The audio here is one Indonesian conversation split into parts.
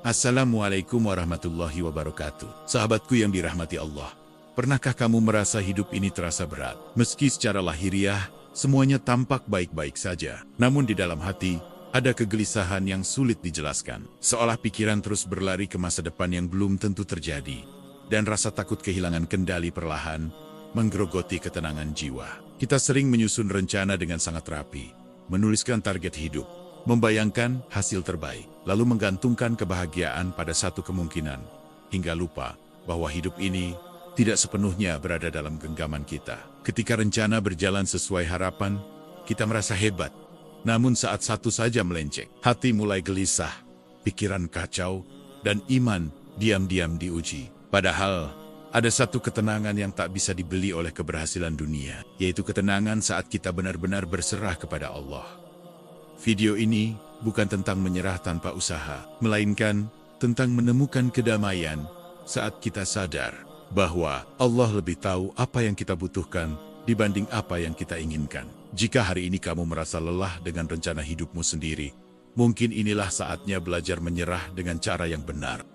Assalamualaikum warahmatullahi wabarakatuh. Sahabatku yang dirahmati Allah, pernahkah kamu merasa hidup ini terasa berat? Meski secara lahiriah, semuanya tampak baik-baik saja. Namun di dalam hati, ada kegelisahan yang sulit dijelaskan. Seolah pikiran terus berlari ke masa depan yang belum tentu terjadi. Dan rasa takut kehilangan kendali perlahan, menggerogoti ketenangan jiwa. Kita sering menyusun rencana dengan sangat rapi, menuliskan target hidup, membayangkan hasil terbaik, lalu menggantungkan kebahagiaan pada satu kemungkinan, hingga lupa bahwa hidup ini tidak sepenuhnya berada dalam genggaman kita. Ketika rencana berjalan sesuai harapan, kita merasa hebat. Namun saat satu saja melenceng, hati mulai gelisah, pikiran kacau, dan iman diam-diam diuji. Padahal, ada satu ketenangan yang tak bisa dibeli oleh keberhasilan dunia, yaitu ketenangan saat kita benar-benar berserah kepada Allah. Video ini bukan tentang menyerah tanpa usaha, melainkan tentang menemukan kedamaian saat kita sadar bahwa Allah lebih tahu apa yang kita butuhkan dibanding apa yang kita inginkan. Jika hari ini kamu merasa lelah dengan rencana hidupmu sendiri, mungkin inilah saatnya belajar menyerah dengan cara yang benar.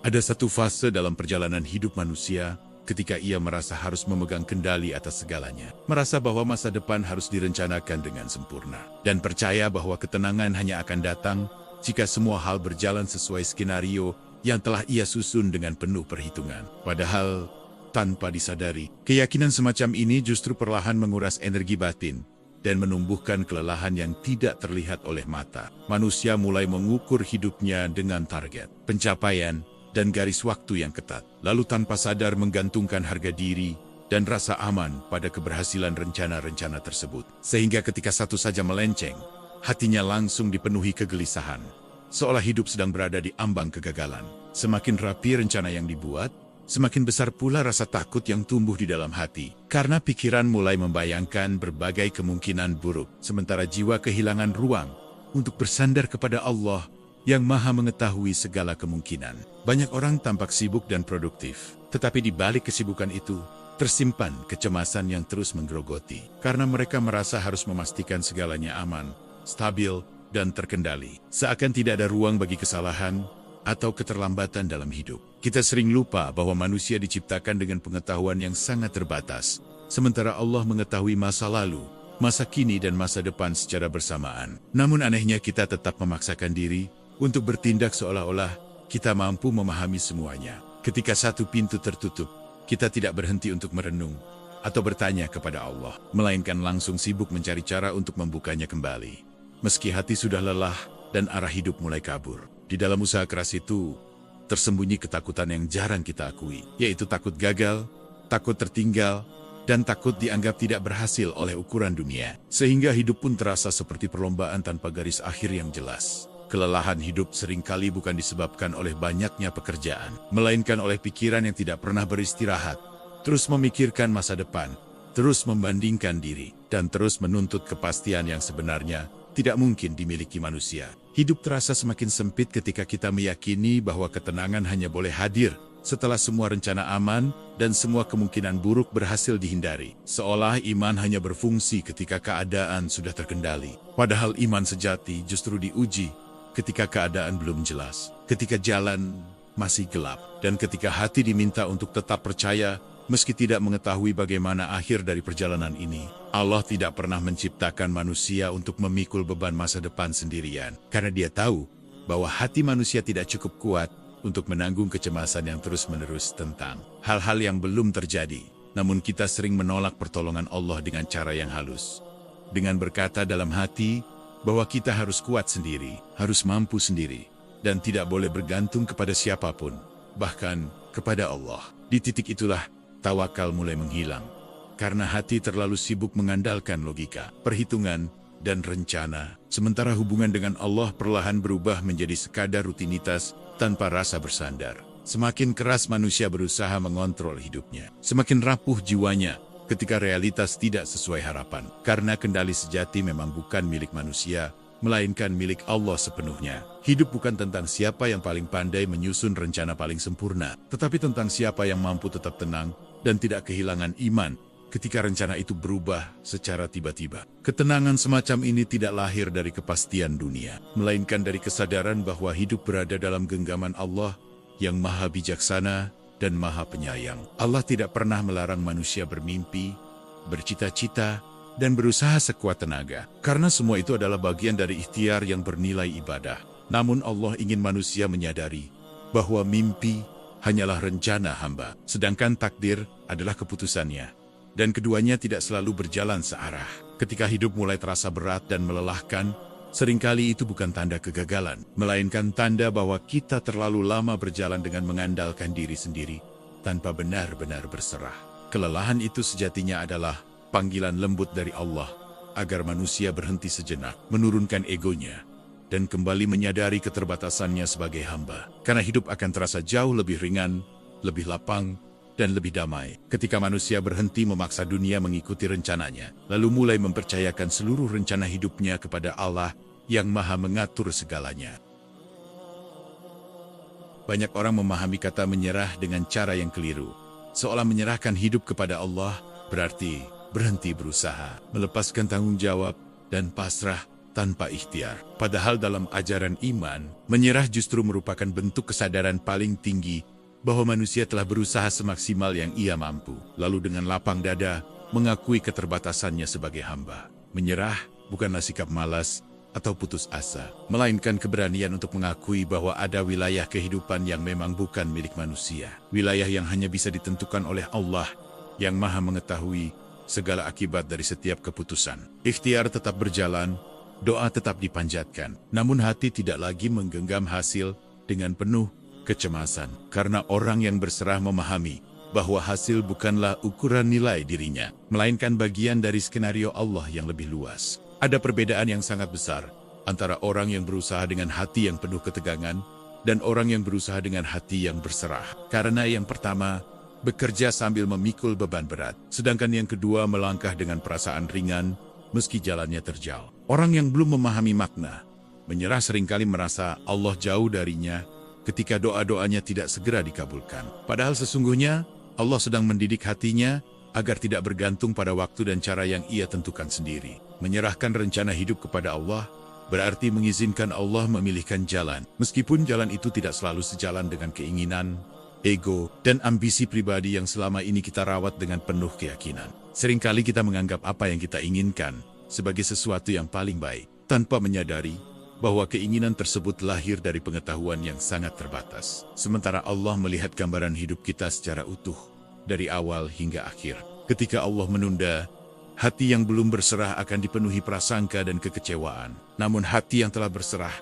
Ada satu fase dalam perjalanan hidup manusia ketika ia merasa harus memegang kendali atas segalanya, merasa bahwa masa depan harus direncanakan dengan sempurna, dan percaya bahwa ketenangan hanya akan datang jika semua hal berjalan sesuai skenario yang telah ia susun dengan penuh perhitungan. Padahal, tanpa disadari, keyakinan semacam ini justru perlahan menguras energi batin dan menumbuhkan kelelahan yang tidak terlihat oleh mata. Manusia mulai mengukur hidupnya dengan target, pencapaian, dan garis waktu yang ketat, lalu tanpa sadar menggantungkan harga diri dan rasa aman pada keberhasilan rencana-rencana tersebut. Sehingga ketika satu saja melenceng, hatinya langsung dipenuhi kegelisahan, seolah hidup sedang berada di ambang kegagalan. Semakin rapi rencana yang dibuat, semakin besar pula rasa takut yang tumbuh di dalam hati, karena pikiran mulai membayangkan berbagai kemungkinan buruk, sementara jiwa kehilangan ruang untuk bersandar kepada Allah yang Maha mengetahui segala kemungkinan. Banyak orang tampak sibuk dan produktif, tetapi di balik kesibukan itu, tersimpan kecemasan yang terus menggerogoti. Karena mereka merasa harus memastikan segalanya aman, stabil, dan terkendali. Seakan tidak ada ruang bagi kesalahan atau keterlambatan dalam hidup. Kita sering lupa bahwa manusia diciptakan dengan pengetahuan yang sangat terbatas, sementara Allah mengetahui masa lalu, masa kini, dan masa depan secara bersamaan. Namun anehnya kita tetap memaksakan diri untuk bertindak seolah-olah kita mampu memahami semuanya. Ketika satu pintu tertutup, kita tidak berhenti untuk merenung atau bertanya kepada Allah, melainkan langsung sibuk mencari cara untuk membukanya kembali. Meski hati sudah lelah dan arah hidup mulai kabur, di dalam usaha keras itu tersembunyi ketakutan yang jarang kita akui, yaitu takut gagal, takut tertinggal, dan takut dianggap tidak berhasil oleh ukuran dunia. Sehingga hidup pun terasa seperti perlombaan tanpa garis akhir yang jelas. Kelelahan hidup seringkali bukan disebabkan oleh banyaknya pekerjaan, melainkan oleh pikiran yang tidak pernah beristirahat, terus memikirkan masa depan, terus membandingkan diri, dan terus menuntut kepastian yang sebenarnya tidak mungkin dimiliki manusia. Hidup terasa semakin sempit ketika kita meyakini bahwa ketenangan hanya boleh hadir setelah semua rencana aman dan semua kemungkinan buruk berhasil dihindari. Seolah iman hanya berfungsi ketika keadaan sudah terkendali. Padahal iman sejati justru diuji ketika keadaan belum jelas, ketika jalan masih gelap, dan ketika hati diminta untuk tetap percaya meski tidak mengetahui bagaimana akhir dari perjalanan ini. Allah tidak pernah menciptakan manusia untuk memikul beban masa depan sendirian, karena Dia tahu bahwa hati manusia tidak cukup kuat untuk menanggung kecemasan yang terus-menerus tentang hal-hal yang belum terjadi. Namun kita sering menolak pertolongan Allah dengan cara yang halus, dengan berkata dalam hati bahwa kita harus kuat sendiri, harus mampu sendiri, dan tidak boleh bergantung kepada siapapun, bahkan kepada Allah. Di titik itulah tawakal mulai menghilang, karena hati terlalu sibuk mengandalkan logika, perhitungan, dan rencana, sementara hubungan dengan Allah perlahan berubah menjadi sekadar rutinitas tanpa rasa bersandar. Semakin keras manusia berusaha mengontrol hidupnya, semakin rapuh jiwanya ketika realitas tidak sesuai harapan. Karena kendali sejati memang bukan milik manusia, melainkan milik Allah sepenuhnya. Hidup bukan tentang siapa yang paling pandai menyusun rencana paling sempurna, tetapi tentang siapa yang mampu tetap tenang dan tidak kehilangan iman ketika rencana itu berubah secara tiba-tiba. Ketenangan semacam ini tidak lahir dari kepastian dunia, melainkan dari kesadaran bahwa hidup berada dalam genggaman Allah yang maha bijaksana dan maha penyayang. Allah tidak pernah melarang manusia bermimpi, bercita-cita, dan berusaha sekuat tenaga, karena semua itu adalah bagian dari ikhtiar yang bernilai ibadah. Namun Allah ingin manusia menyadari bahwa mimpi hanyalah rencana hamba, sedangkan takdir adalah keputusannya. Dan keduanya tidak selalu berjalan searah. Ketika hidup mulai terasa berat dan melelahkan, seringkali itu bukan tanda kegagalan, melainkan tanda bahwa kita terlalu lama berjalan dengan mengandalkan diri sendiri, tanpa benar-benar berserah. Kelelahan itu sejatinya adalah panggilan lembut dari Allah, agar manusia berhenti sejenak, menurunkan egonya, dan kembali menyadari keterbatasannya sebagai hamba. Karena hidup akan terasa jauh lebih ringan, lebih lapang, dan lebih damai ketika manusia berhenti memaksa dunia mengikuti rencananya, lalu mulai mempercayakan seluruh rencana hidupnya kepada Allah yang maha mengatur segalanya. Banyak orang memahami kata menyerah dengan cara yang keliru, seolah menyerahkan hidup kepada Allah berarti berhenti berusaha, melepaskan tanggung jawab, dan pasrah tanpa ikhtiar. Padahal dalam ajaran iman, menyerah justru merupakan bentuk kesadaran paling tinggi bahwa manusia telah berusaha semaksimal yang ia mampu, lalu dengan lapang dada mengakui keterbatasannya sebagai hamba. Menyerah bukanlah sikap malas atau putus asa, melainkan keberanian untuk mengakui bahwa ada wilayah kehidupan yang memang bukan milik manusia. Wilayah yang hanya bisa ditentukan oleh Allah yang maha mengetahui segala akibat dari setiap keputusan. Ikhtiar tetap berjalan, doa tetap dipanjatkan, namun hati tidak lagi menggenggam hasil dengan penuh kecemasan, karena orang yang berserah memahami bahwa hasil bukanlah ukuran nilai dirinya, melainkan bagian dari skenario Allah yang lebih luas. Ada perbedaan yang sangat besar antara orang yang berusaha dengan hati yang penuh ketegangan dan orang yang berusaha dengan hati yang berserah. Karena yang pertama bekerja sambil memikul beban berat, sedangkan yang kedua melangkah dengan perasaan ringan meski jalannya terjal. Orang yang belum memahami makna menyerah seringkali merasa Allah jauh darinya ketika doa-doanya tidak segera dikabulkan. Padahal sesungguhnya Allah sedang mendidik hatinya agar tidak bergantung pada waktu dan cara yang ia tentukan sendiri. Menyerahkan rencana hidup kepada Allah berarti mengizinkan Allah memilihkan jalan, meskipun jalan itu tidak selalu sejalan dengan keinginan, ego, dan ambisi pribadi yang selama ini kita rawat dengan penuh keyakinan. Seringkali kita menganggap apa yang kita inginkan sebagai sesuatu yang paling baik, tanpa menyadari bahwa keinginan tersebut lahir dari pengetahuan yang sangat terbatas. Sementara Allah melihat gambaran hidup kita secara utuh, dari awal hingga akhir. Ketika Allah menunda, hati yang belum berserah akan dipenuhi prasangka dan kekecewaan. Namun hati yang telah berserah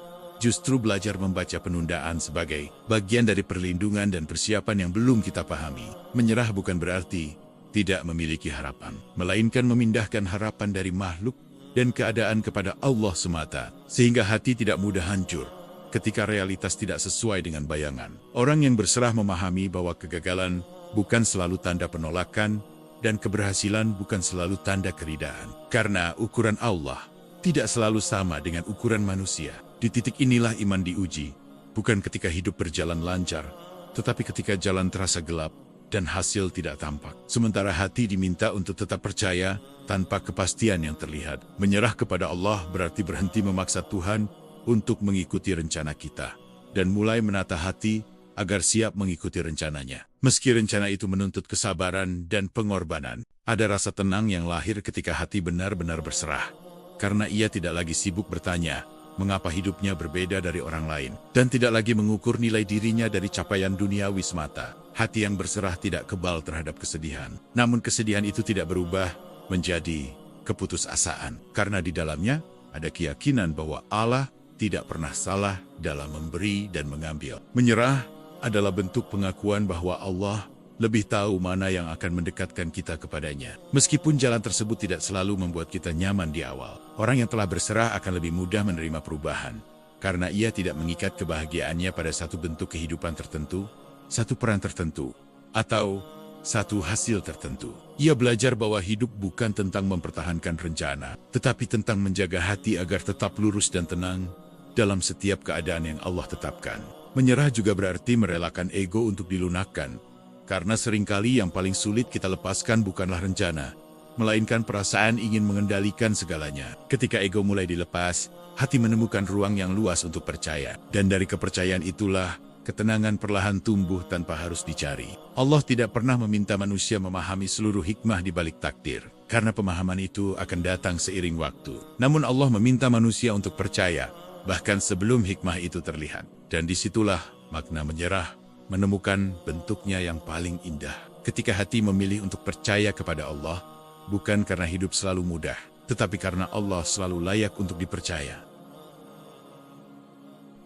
justru belajar membaca penundaan sebagai bagian dari perlindungan dan persiapan yang belum kita pahami. Menyerah bukan berarti tidak memiliki harapan, melainkan memindahkan harapan dari makhluk dan keadaan kepada Allah semata, sehingga hati tidak mudah hancur ketika realitas tidak sesuai dengan bayangan. Orang yang berserah memahami bahwa kegagalan bukan selalu tanda penolakan, dan keberhasilan bukan selalu tanda keridaan. Karena ukuran Allah tidak selalu sama dengan ukuran manusia. Di titik inilah iman diuji, bukan ketika hidup berjalan lancar, tetapi ketika jalan terasa gelap dan hasil tidak tampak. Sementara hati diminta untuk tetap percaya tanpa kepastian yang terlihat. Menyerah kepada Allah berarti berhenti memaksa Tuhan untuk mengikuti rencana kita, dan mulai menata hati agar siap mengikuti rencananya. Meski rencana itu menuntut kesabaran dan pengorbanan, ada rasa tenang yang lahir ketika hati benar-benar berserah. Karena ia tidak lagi sibuk bertanya, mengapa hidupnya berbeda dari orang lain, dan tidak lagi mengukur nilai dirinya dari capaian duniawi semata. Hati yang berserah tidak kebal terhadap kesedihan. Namun kesedihan itu tidak berubah menjadi keputusasaan, karena di dalamnya ada keyakinan bahwa Allah tidak pernah salah dalam memberi dan mengambil. Menyerah adalah bentuk pengakuan bahwa Allah lebih tahu mana yang akan mendekatkan kita kepadanya. Meskipun jalan tersebut tidak selalu membuat kita nyaman di awal, orang yang telah berserah akan lebih mudah menerima perubahan, karena ia tidak mengikat kebahagiaannya pada satu bentuk kehidupan tertentu, satu peran tertentu, atau satu hasil tertentu. Ia belajar bahwa hidup bukan tentang mempertahankan rencana, tetapi tentang menjaga hati agar tetap lurus dan tenang dalam setiap keadaan yang Allah tetapkan. Menyerah juga berarti merelakan ego untuk dilunakkan, Karena seringkali yang paling sulit kita lepaskan bukanlah rencana, melainkan perasaan ingin mengendalikan segalanya. Ketika ego mulai dilepas, hati menemukan ruang yang luas untuk percaya. Dan dari kepercayaan itulah, ketenangan perlahan tumbuh tanpa harus dicari. Allah tidak pernah meminta manusia memahami seluruh hikmah di balik takdir, karena pemahaman itu akan datang seiring waktu. Namun Allah meminta manusia untuk percaya, bahkan sebelum hikmah itu terlihat. Dan disitulah makna menyerah menemukan bentuknya yang paling indah. Ketika hati memilih untuk percaya kepada Allah, bukan karena hidup selalu mudah, tetapi karena Allah selalu layak untuk dipercaya.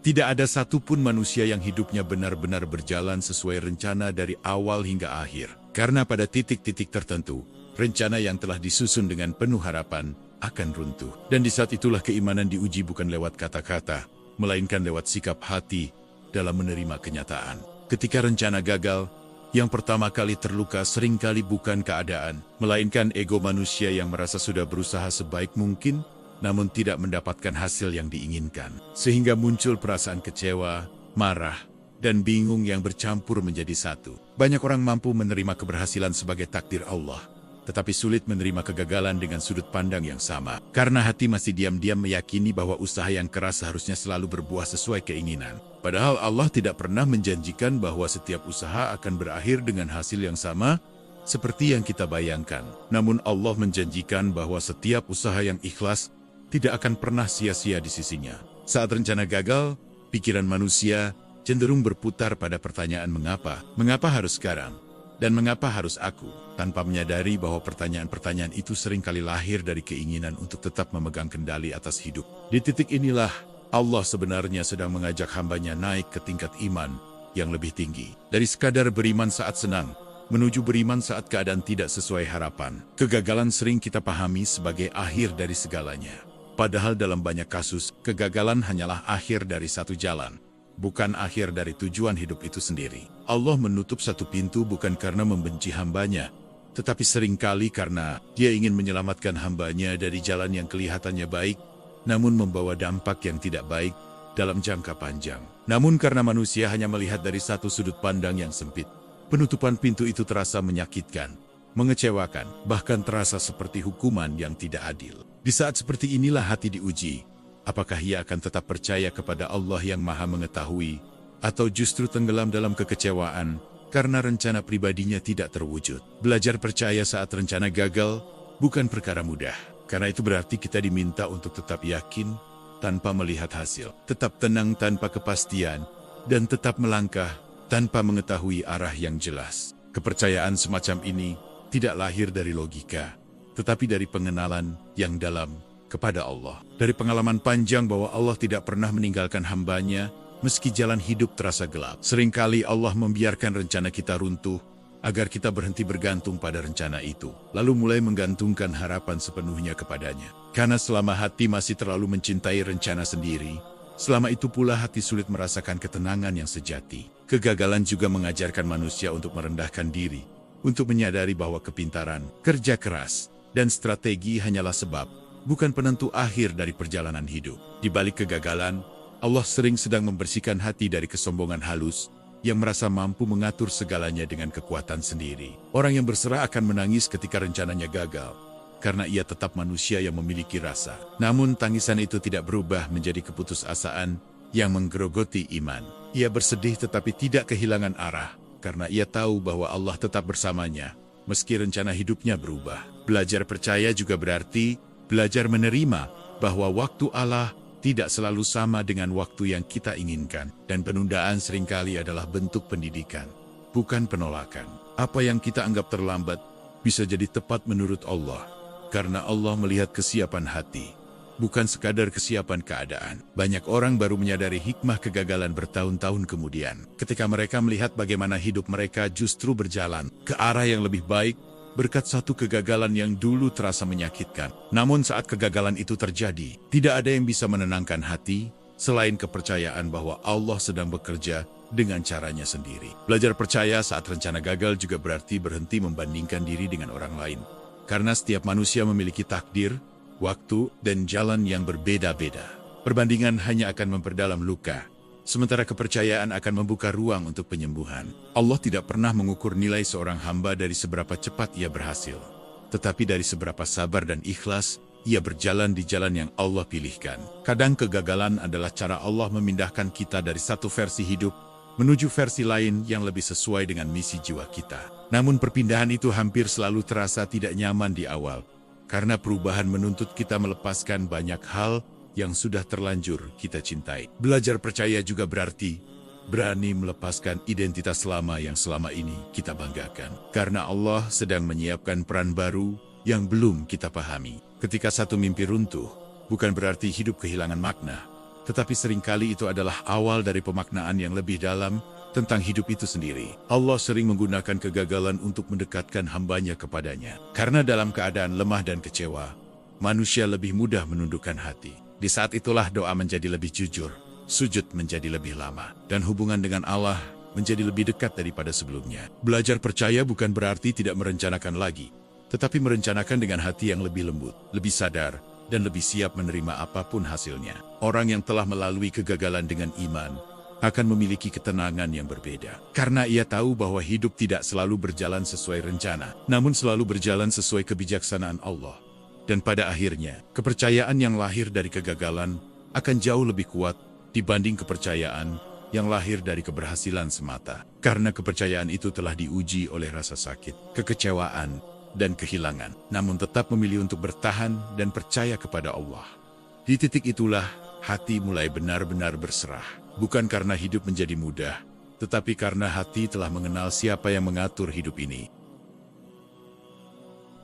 Tidak ada satupun manusia yang hidupnya benar-benar berjalan sesuai rencana dari awal hingga akhir. Karena pada titik-titik tertentu, rencana yang telah disusun dengan penuh harapan akan runtuh. Dan di saat itulah keimanan diuji bukan lewat kata-kata, melainkan lewat sikap hati dalam menerima kenyataan. Ketika rencana gagal, yang pertama kali terluka seringkali bukan keadaan, melainkan ego manusia yang merasa sudah berusaha sebaik mungkin, namun tidak mendapatkan hasil yang diinginkan. Sehingga muncul perasaan kecewa, marah, dan bingung yang bercampur menjadi satu. Banyak orang mampu menerima keberhasilan sebagai takdir Allah, tetapi sulit menerima kegagalan dengan sudut pandang yang sama. Karena hati masih diam-diam meyakini bahwa usaha yang keras seharusnya selalu berbuah sesuai keinginan. Padahal Allah tidak pernah menjanjikan bahwa setiap usaha akan berakhir dengan hasil yang sama, seperti yang kita bayangkan. Namun Allah menjanjikan bahwa setiap usaha yang ikhlas tidak akan pernah sia-sia di sisinya. Saat rencana gagal, pikiran manusia cenderung berputar pada pertanyaan mengapa? Mengapa harus sekarang? Dan mengapa harus aku? Tanpa menyadari bahwa pertanyaan-pertanyaan itu seringkali lahir dari keinginan untuk tetap memegang kendali atas hidup. Di titik inilah, Allah sebenarnya sedang mengajak hambanya naik ke tingkat iman yang lebih tinggi. Dari sekadar beriman saat senang, menuju beriman saat keadaan tidak sesuai harapan. Kegagalan sering kita pahami sebagai akhir dari segalanya. Padahal dalam banyak kasus, kegagalan hanyalah akhir dari satu jalan, bukan akhir dari tujuan hidup itu sendiri. Allah menutup satu pintu bukan karena membenci hambanya, tetapi seringkali karena Dia ingin menyelamatkan hambanya dari jalan yang kelihatannya baik, namun membawa dampak yang tidak baik dalam jangka panjang. Namun karena manusia hanya melihat dari satu sudut pandang yang sempit, penutupan pintu itu terasa menyakitkan, mengecewakan, bahkan terasa seperti hukuman yang tidak adil. Di saat seperti inilah hati diuji. Apakah ia akan tetap percaya kepada Allah yang Maha Mengetahui, atau justru tenggelam dalam kekecewaan karena rencana pribadinya tidak terwujud? Belajar percaya saat rencana gagal bukan perkara mudah. Karena itu berarti kita diminta untuk tetap yakin tanpa melihat hasil, tetap tenang tanpa kepastian, dan tetap melangkah tanpa mengetahui arah yang jelas. Kepercayaan semacam ini tidak lahir dari logika, tetapi dari pengenalan yang dalam kepada Allah. Dari pengalaman panjang bahwa Allah tidak pernah meninggalkan hambanya, meski jalan hidup terasa gelap. Seringkali Allah membiarkan rencana kita runtuh, agar kita berhenti bergantung pada rencana itu, lalu mulai menggantungkan harapan sepenuhnya kepadanya. Karena selama hati masih terlalu mencintai rencana sendiri, selama itu pula hati sulit merasakan ketenangan yang sejati. Kegagalan juga mengajarkan manusia untuk merendahkan diri, untuk menyadari bahwa kepintaran, kerja keras, dan strategi hanyalah sebab, bukan penentu akhir dari perjalanan hidup. Di balik kegagalan, Allah sering sedang membersihkan hati dari kesombongan halus, yang merasa mampu mengatur segalanya dengan kekuatan sendiri. Orang yang berserah akan menangis ketika rencananya gagal, karena ia tetap manusia yang memiliki rasa. Namun tangisan itu tidak berubah menjadi keputusasaan yang menggerogoti iman. Ia bersedih tetapi tidak kehilangan arah, karena ia tahu bahwa Allah tetap bersamanya, meski rencana hidupnya berubah. Belajar percaya juga berarti belajar menerima bahwa waktu Allah tidak selalu sama dengan waktu yang kita inginkan, dan penundaan seringkali adalah bentuk pendidikan, bukan penolakan. Apa yang kita anggap terlambat bisa jadi tepat menurut Allah, karena Allah melihat kesiapan hati, bukan sekadar kesiapan keadaan. Banyak orang baru menyadari hikmah kegagalan bertahun-tahun kemudian, ketika mereka melihat bagaimana hidup mereka justru berjalan ke arah yang lebih baik, berkat satu kegagalan yang dulu terasa menyakitkan. Namun saat kegagalan itu terjadi, tidak ada yang bisa menenangkan hati, selain kepercayaan bahwa Allah sedang bekerja dengan caranya sendiri. Belajar percaya saat rencana gagal juga berarti berhenti membandingkan diri dengan orang lain. Karena setiap manusia memiliki takdir, waktu, dan jalan yang berbeda-beda. Perbandingan hanya akan memperdalam luka, sementara kepercayaan akan membuka ruang untuk penyembuhan. Allah tidak pernah mengukur nilai seorang hamba dari seberapa cepat ia berhasil, tetapi dari seberapa sabar dan ikhlas ia berjalan di jalan yang Allah pilihkan. Kadang kegagalan adalah cara Allah memindahkan kita dari satu versi hidup menuju versi lain yang lebih sesuai dengan misi jiwa kita. Namun perpindahan itu hampir selalu terasa tidak nyaman di awal, karena perubahan menuntut kita melepaskan banyak hal yang sudah terlanjur kita cintai. Belajar percaya juga berarti berani melepaskan identitas lama yang selama ini kita banggakan. Karena Allah sedang menyiapkan peran baru yang belum kita pahami. Ketika satu mimpi runtuh, bukan berarti hidup kehilangan makna, tetapi seringkali itu adalah awal dari pemaknaan yang lebih dalam tentang hidup itu sendiri. Allah sering menggunakan kegagalan untuk mendekatkan hambanya kepadanya. Karena dalam keadaan lemah dan kecewa, manusia lebih mudah menundukkan hati. Di saat itulah doa menjadi lebih jujur, sujud menjadi lebih lama, dan hubungan dengan Allah menjadi lebih dekat daripada sebelumnya. Belajar percaya bukan berarti tidak merencanakan lagi, tetapi merencanakan dengan hati yang lebih lembut, lebih sadar, dan lebih siap menerima apapun hasilnya. Orang yang telah melalui kegagalan dengan iman akan memiliki ketenangan yang berbeda. Karena ia tahu bahwa hidup tidak selalu berjalan sesuai rencana, namun selalu berjalan sesuai kebijaksanaan Allah. Dan pada akhirnya, kepercayaan yang lahir dari kegagalan akan jauh lebih kuat dibanding kepercayaan yang lahir dari keberhasilan semata. Karena kepercayaan itu telah diuji oleh rasa sakit, kekecewaan, dan kehilangan, namun tetap memilih untuk bertahan dan percaya kepada Allah. Di titik itulah, hati mulai benar-benar berserah. Bukan karena hidup menjadi mudah, tetapi karena hati telah mengenal siapa yang mengatur hidup ini.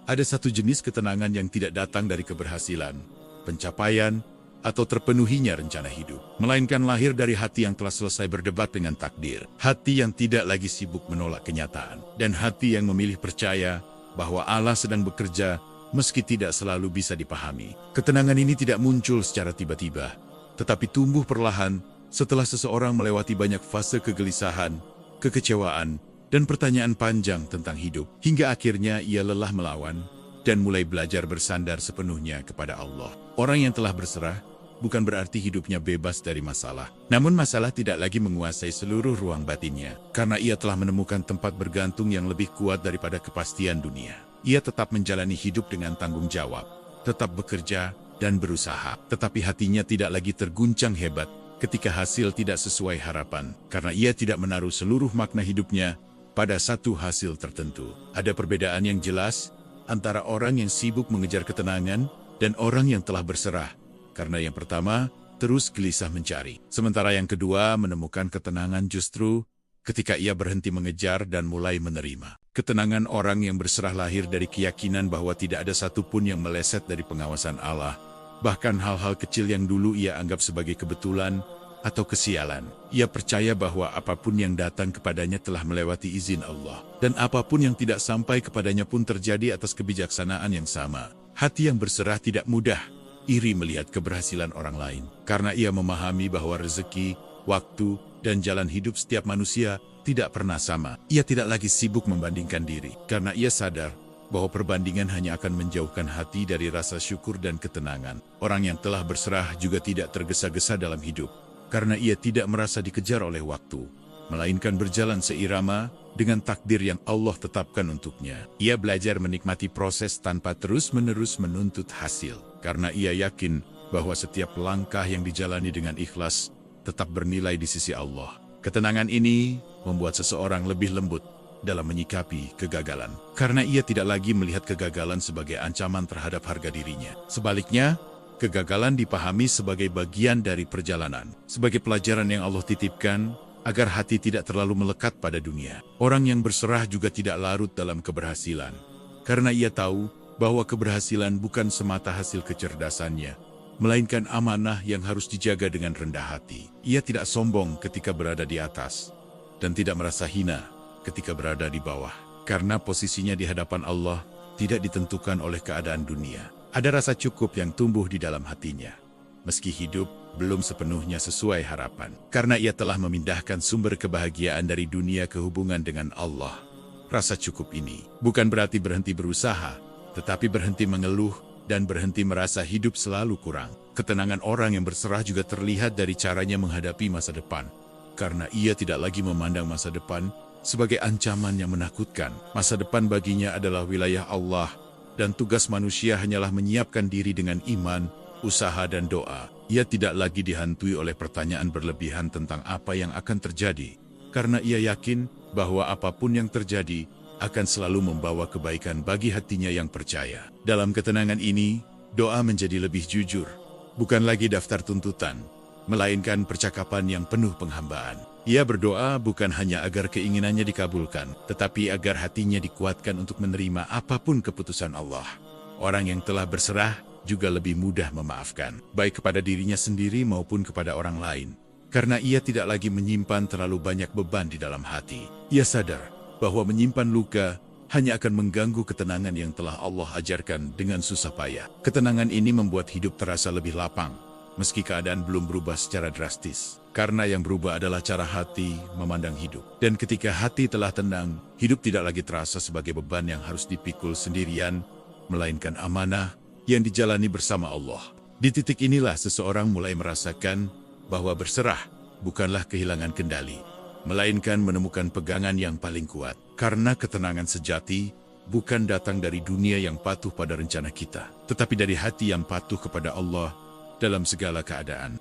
Ada satu jenis ketenangan yang tidak datang dari keberhasilan, pencapaian, atau terpenuhinya rencana hidup, melainkan lahir dari hati yang telah selesai berdebat dengan takdir. Hati yang tidak lagi sibuk menolak kenyataan, dan hati yang memilih percaya bahwa Allah sedang bekerja meski tidak selalu bisa dipahami. Ketenangan ini tidak muncul secara tiba-tiba, tetapi tumbuh perlahan setelah seseorang melewati banyak fase kegelisahan, kekecewaan, dan pertanyaan panjang tentang hidup, hingga akhirnya ia lelah melawan dan mulai belajar bersandar sepenuhnya kepada Allah. Orang yang telah berserah bukan berarti hidupnya bebas dari masalah, namun masalah tidak lagi menguasai seluruh ruang batinnya, karena ia telah menemukan tempat bergantung yang lebih kuat daripada kepastian dunia. Ia tetap menjalani hidup dengan tanggung jawab, tetap bekerja dan berusaha, tetapi hatinya tidak lagi terguncang hebat ketika hasil tidak sesuai harapan, karena ia tidak menaruh seluruh makna hidupnya pada satu hasil tertentu. Ada perbedaan yang jelas antara orang yang sibuk mengejar ketenangan dan orang yang telah berserah, karena yang pertama terus gelisah mencari, sementara yang kedua menemukan ketenangan justru ketika ia berhenti mengejar dan mulai menerima. Ketenangan orang yang berserah lahir dari keyakinan bahwa tidak ada satupun yang meleset dari pengawasan Allah, bahkan hal-hal kecil yang dulu ia anggap sebagai kebetulan atau kesialan. Ia percaya bahwa apapun yang datang kepadanya telah melewati izin Allah, dan apapun yang tidak sampai kepadanya pun terjadi atas kebijaksanaan yang sama. Hati yang berserah tidak mudah iri melihat keberhasilan orang lain, karena ia memahami bahwa rezeki, waktu, dan jalan hidup setiap manusia tidak pernah sama. Ia tidak lagi sibuk membandingkan diri, karena ia sadar bahwa perbandingan hanya akan menjauhkan hati dari rasa syukur dan ketenangan. Orang yang telah berserah juga tidak tergesa-gesa dalam hidup, karena ia tidak merasa dikejar oleh waktu, melainkan berjalan seirama dengan takdir yang Allah tetapkan untuknya. Ia belajar menikmati proses tanpa terus-menerus menuntut hasil, karena ia yakin bahwa setiap langkah yang dijalani dengan ikhlas tetap bernilai di sisi Allah. Ketenangan ini membuat seseorang lebih lembut dalam menyikapi kegagalan, karena ia tidak lagi melihat kegagalan sebagai ancaman terhadap harga dirinya. Sebaliknya, kegagalan dipahami sebagai bagian dari perjalanan, sebagai pelajaran yang Allah titipkan agar hati tidak terlalu melekat pada dunia. Orang yang berserah juga tidak larut dalam keberhasilan, karena ia tahu bahwa keberhasilan bukan semata hasil kecerdasannya, melainkan amanah yang harus dijaga dengan rendah hati. Ia tidak sombong ketika berada di atas, dan tidak merasa hina ketika berada di bawah, karena posisinya di hadapan Allah tidak ditentukan oleh keadaan dunia. Ada rasa cukup yang tumbuh di dalam hatinya, meski hidup belum sepenuhnya sesuai harapan, karena ia telah memindahkan sumber kebahagiaan dari dunia ke hubungan dengan Allah. Rasa cukup ini bukan berarti berhenti berusaha, tetapi berhenti mengeluh dan berhenti merasa hidup selalu kurang. Ketenangan orang yang berserah juga terlihat dari caranya menghadapi masa depan. Karena ia tidak lagi memandang masa depan sebagai ancaman yang menakutkan. Masa depan baginya adalah wilayah Allah, dan tugas manusia hanyalah menyiapkan diri dengan iman, usaha dan doa. Ia tidak lagi dihantui oleh pertanyaan berlebihan tentang apa yang akan terjadi. Karena ia yakin bahwa apapun yang terjadi akan selalu membawa kebaikan bagi hatinya yang percaya. Dalam ketenangan ini, doa menjadi lebih jujur. Bukan lagi daftar tuntutan, melainkan percakapan yang penuh penghambaan. Ia berdoa bukan hanya agar keinginannya dikabulkan, tetapi agar hatinya dikuatkan untuk menerima apapun keputusan Allah. Orang yang telah berserah juga lebih mudah memaafkan, baik kepada dirinya sendiri maupun kepada orang lain. Karena ia tidak lagi menyimpan terlalu banyak beban di dalam hati. Ia sadar bahwa menyimpan luka hanya akan mengganggu ketenangan yang telah Allah ajarkan dengan susah payah. Ketenangan ini membuat hidup terasa lebih lapang, meski keadaan belum berubah secara drastis. Karena yang berubah adalah cara hati memandang hidup. Dan ketika hati telah tenang, hidup tidak lagi terasa sebagai beban yang harus dipikul sendirian, melainkan amanah yang dijalani bersama Allah. Di titik inilah seseorang mulai merasakan bahwa berserah bukanlah kehilangan kendali, melainkan menemukan pegangan yang paling kuat. Karena ketenangan sejati bukan datang dari dunia yang patuh pada rencana kita, tetapi dari hati yang patuh kepada Allah dalam segala keadaan.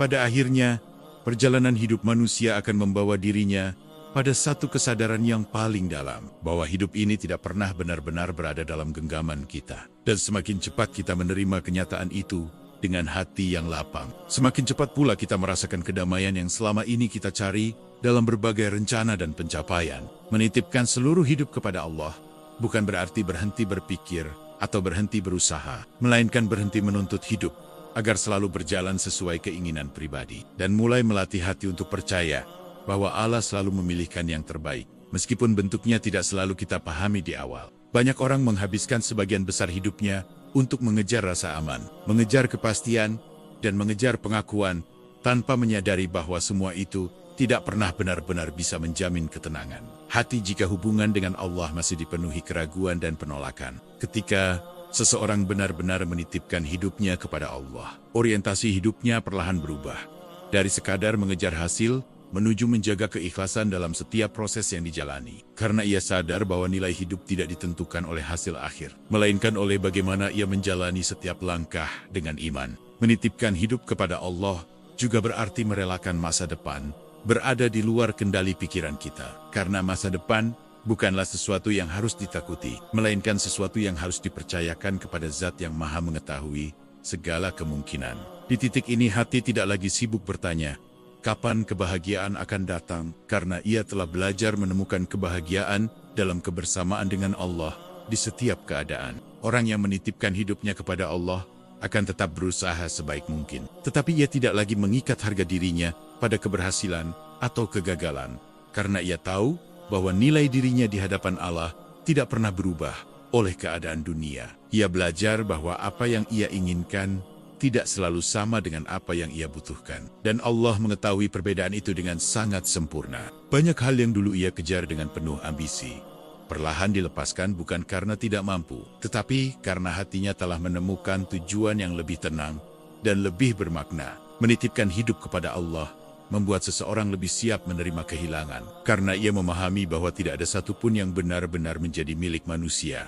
Pada akhirnya, perjalanan hidup manusia akan membawa dirinya pada satu kesadaran yang paling dalam, bahwa hidup ini tidak pernah benar-benar berada dalam genggaman kita. Dan semakin cepat kita menerima kenyataan itu dengan hati yang lapang, semakin cepat pula kita merasakan kedamaian yang selama ini kita cari dalam berbagai rencana dan pencapaian. Menitipkan seluruh hidup kepada Allah bukan berarti berhenti berpikir atau berhenti berusaha, melainkan berhenti menuntut hidup agar selalu berjalan sesuai keinginan pribadi, dan mulai melatih hati untuk percaya bahwa Allah selalu memilihkan yang terbaik, meskipun bentuknya tidak selalu kita pahami di awal. Banyak orang menghabiskan sebagian besar hidupnya untuk mengejar rasa aman, mengejar kepastian, dan mengejar pengakuan, tanpa menyadari bahwa semua itu tidak pernah benar-benar bisa menjamin ketenangan hati jika hubungan dengan Allah masih dipenuhi keraguan dan penolakan. Ketika seseorang benar-benar menitipkan hidupnya kepada Allah, orientasi hidupnya perlahan berubah. Dari sekadar mengejar hasil, menuju menjaga keikhlasan dalam setiap proses yang dijalani. Karena ia sadar bahwa nilai hidup tidak ditentukan oleh hasil akhir, melainkan oleh bagaimana ia menjalani setiap langkah dengan iman. Menitipkan hidup kepada Allah juga berarti merelakan masa depan berada di luar kendali pikiran kita. Karena masa depan bukanlah sesuatu yang harus ditakuti, melainkan sesuatu yang harus dipercayakan kepada Zat yang Maha Mengetahui segala kemungkinan. Di titik ini hati tidak lagi sibuk bertanya, kapan kebahagiaan akan datang? Karena ia telah belajar menemukan kebahagiaan dalam kebersamaan dengan Allah di setiap keadaan. Orang yang menitipkan hidupnya kepada Allah akan tetap berusaha sebaik mungkin. Tetapi ia tidak lagi mengikat harga dirinya pada keberhasilan atau kegagalan. Karena ia tahu bahwa nilai dirinya di hadapan Allah tidak pernah berubah oleh keadaan dunia. Ia belajar bahwa apa yang ia inginkan tidak selalu sama dengan apa yang ia butuhkan. Dan Allah mengetahui perbedaan itu dengan sangat sempurna. Banyak hal yang dulu ia kejar dengan penuh ambisi, perlahan dilepaskan bukan karena tidak mampu, tetapi karena hatinya telah menemukan tujuan yang lebih tenang dan lebih bermakna. Menitipkan hidup kepada Allah membuat seseorang lebih siap menerima kehilangan, karena ia memahami bahwa tidak ada satupun yang benar-benar menjadi milik manusia,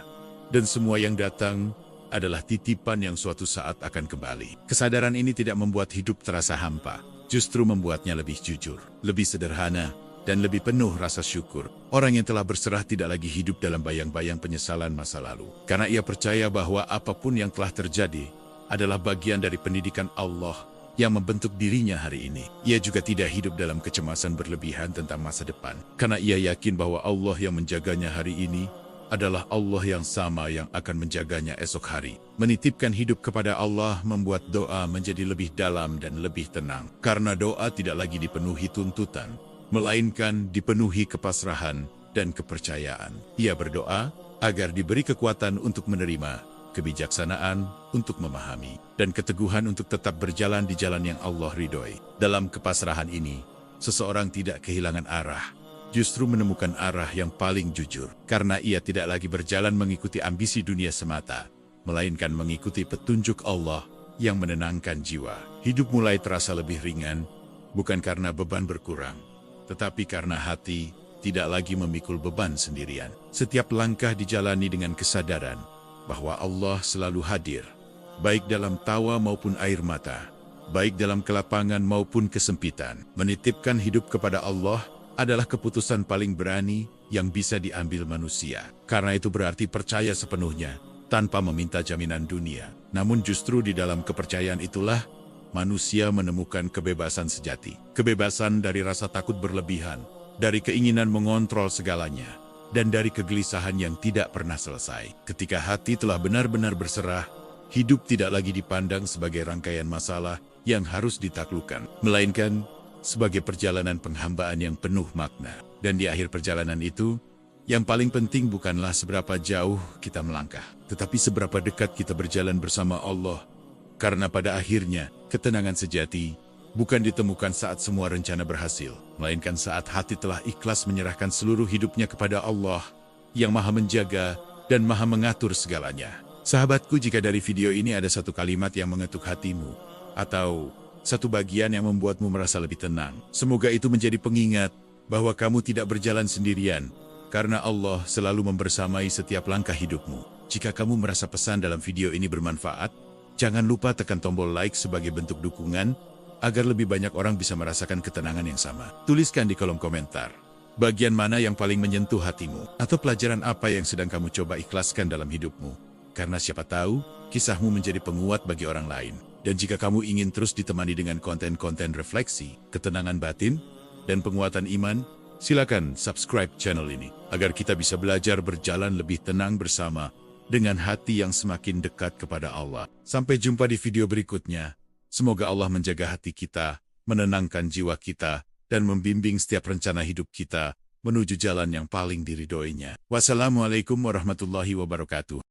dan semua yang datang adalah titipan yang suatu saat akan kembali. Kesadaran ini tidak membuat hidup terasa hampa, justru membuatnya lebih jujur, lebih sederhana, dan lebih penuh rasa syukur. Orang yang telah berserah tidak lagi hidup dalam bayang-bayang penyesalan masa lalu, karena ia percaya bahwa apapun yang telah terjadi adalah bagian dari pendidikan Allah yang membentuk dirinya hari ini. Ia juga tidak hidup dalam kecemasan berlebihan tentang masa depan, karena ia yakin bahwa Allah yang menjaganya hari ini adalah Allah yang sama yang akan menjaganya esok hari. Menitipkan hidup kepada Allah membuat doa menjadi lebih dalam dan lebih tenang, karena doa tidak lagi dipenuhi tuntutan, melainkan dipenuhi kepasrahan dan kepercayaan. Ia berdoa agar diberi kekuatan untuk menerima, kebijaksanaan untuk memahami, dan keteguhan untuk tetap berjalan di jalan yang Allah ridhoi. Dalam kepasrahan ini, seseorang tidak kehilangan arah, justru menemukan arah yang paling jujur. Karena ia tidak lagi berjalan mengikuti ambisi dunia semata, melainkan mengikuti petunjuk Allah yang menenangkan jiwa. Hidup mulai terasa lebih ringan, bukan karena beban berkurang, tetapi karena hati tidak lagi memikul beban sendirian. Setiap langkah dijalani dengan kesadaran bahwa Allah selalu hadir, baik dalam tawa maupun air mata, baik dalam kelapangan maupun kesempitan. Menitipkan hidup kepada Allah adalah keputusan paling berani yang bisa diambil manusia. Karena itu berarti percaya sepenuhnya, tanpa meminta jaminan dunia. Namun justru di dalam kepercayaan itulah manusia menemukan kebebasan sejati. Kebebasan dari rasa takut berlebihan, dari keinginan mengontrol segalanya, dan dari kegelisahan yang tidak pernah selesai. Ketika hati telah benar-benar berserah, hidup tidak lagi dipandang sebagai rangkaian masalah yang harus ditaklukkan, melainkan sebagai perjalanan penghambaan yang penuh makna. Dan di akhir perjalanan itu, yang paling penting bukanlah seberapa jauh kita melangkah, tetapi seberapa dekat kita berjalan bersama Allah. Karena pada akhirnya, ketenangan sejati bukan ditemukan saat semua rencana berhasil, melainkan saat hati telah ikhlas menyerahkan seluruh hidupnya kepada Allah yang Maha Menjaga dan Maha Mengatur segalanya. Sahabatku, jika dari video ini ada satu kalimat yang mengetuk hatimu, atau satu bagian yang membuatmu merasa lebih tenang, semoga itu menjadi pengingat bahwa kamu tidak berjalan sendirian, karena Allah selalu membersamai setiap langkah hidupmu. Jika kamu merasa pesan dalam video ini bermanfaat, jangan lupa tekan tombol like sebagai bentuk dukungan, agar lebih banyak orang bisa merasakan ketenangan yang sama. Tuliskan di kolom komentar, bagian mana yang paling menyentuh hatimu, atau pelajaran apa yang sedang kamu coba ikhlaskan dalam hidupmu. Karena siapa tahu, kisahmu menjadi penguat bagi orang lain. Dan jika kamu ingin terus ditemani dengan konten-konten refleksi, ketenangan batin, dan penguatan iman, silakan subscribe channel ini, agar kita bisa belajar berjalan lebih tenang bersama, dengan hati yang semakin dekat kepada Allah. Sampai jumpa di video berikutnya. Semoga Allah menjaga hati kita, menenangkan jiwa kita, dan membimbing setiap rencana hidup kita menuju jalan yang paling diridhoinya. Wassalamualaikum warahmatullahi wabarakatuh.